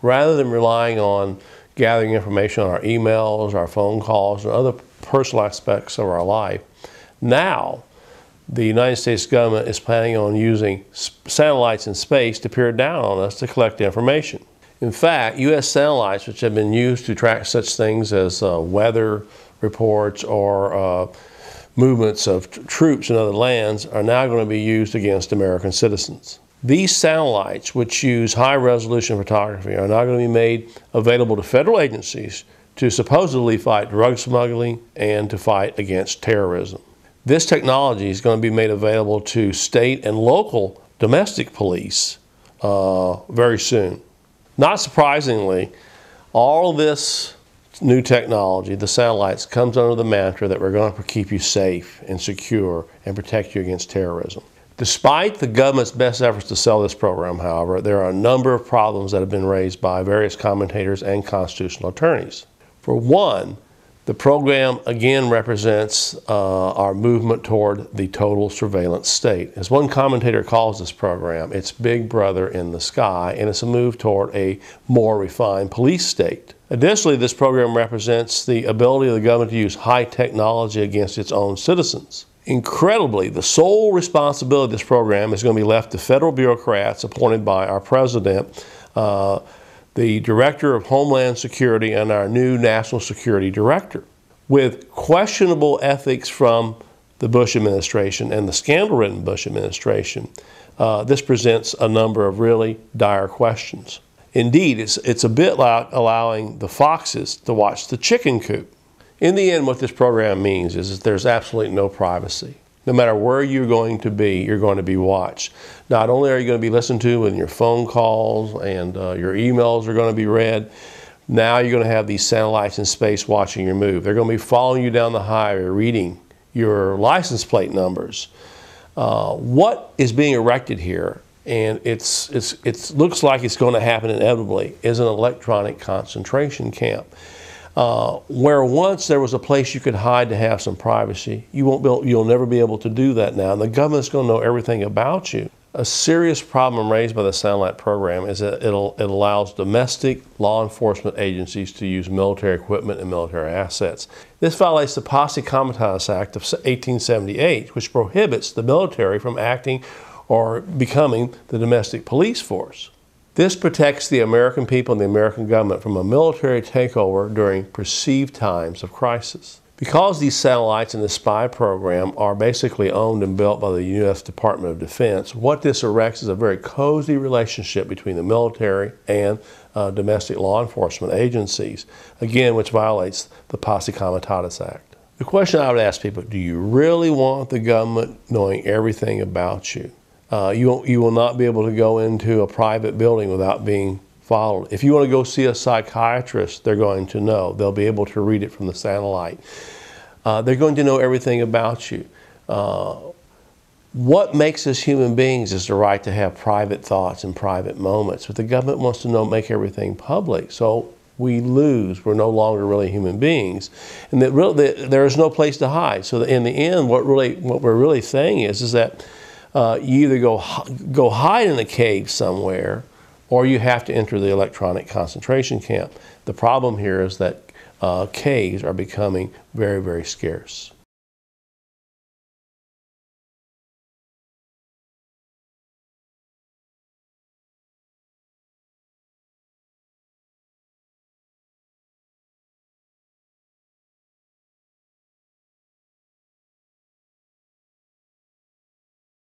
Rather than relying on gathering information on our emails, our phone calls, and other personal aspects of our life, now the United States government is planning on using satellites in space to peer down on us to collect information. In fact, U.S. satellites, which have been used to track such things as weather reports or movements of troops in other lands, are now going to be used against American citizens. These satellites, which use high-resolution photography, are now going to be made available to federal agencies to supposedly fight drug smuggling and to fight against terrorism. This technology is going to be made available to state and local domestic police very soon. Not surprisingly, all of this new technology, the satellites, comes under the mantra that we're going to keep you safe and secure and protect you against terrorism. Despite the government's best efforts to sell this program, however, there are a number of problems that have been raised by various commentators and constitutional attorneys. For one, the program again represents our movement toward the total surveillance state. As one commentator calls this program, it's Big Brother in the sky, and it's a move toward a more refined police state. Additionally, this program represents the ability of the government to use high technology against its own citizens. Incredibly, the sole responsibility of this program is going to be left to federal bureaucrats appointed by our president, the Director of Homeland Security, and our new National Security Director. With questionable ethics from the Bush administration and the scandal-ridden Bush administration, this presents a number of really dire questions. Indeed, it's a bit like allowing the foxes to watch the chicken coop. In the end, what this program means is that there's absolutely no privacy. No matter where you're going to be watched. Not only are you going to be listened to in your phone calls and your emails are going to be read, now you're going to have these satellites in space watching your move. They're going to be following you down the highway, reading your license plate numbers. What is being erected here, and it looks like it's going to happen inevitably, is an electronic concentration camp. Where once there was a place you could hide to have some privacy, you'll never be able to do that now. And the government's going to know everything about you. A serious problem raised by the satellite program is that it allows domestic law enforcement agencies to use military equipment and military assets. This violates the Posse Comitatus Act of 1878, which prohibits the military from acting or becoming the domestic police force. This protects the American people and the American government from a military takeover during perceived times of crisis. Because these satellites in the spy program are basically owned and built by the U.S. Department of Defense, what this erects is a very cozy relationship between the military and domestic law enforcement agencies, again, which violates the Posse Comitatus Act. The question I would ask people, do you really want the government knowing everything about you? You will not be able to go into a private building without being followed. If you want to go see a psychiatrist, they're going to know. They'll be able to read it from the satellite. They're going to know everything about you. What makes us human beings is the right to have private thoughts and private moments. But the government wants to make everything public. So we lose. We're no longer really human beings. And there is no place to hide. So in the end, what we're really saying is that you either go hide in a cave somewhere, or you have to enter the electronic concentration camp. The problem here is that caves are becoming very, very scarce.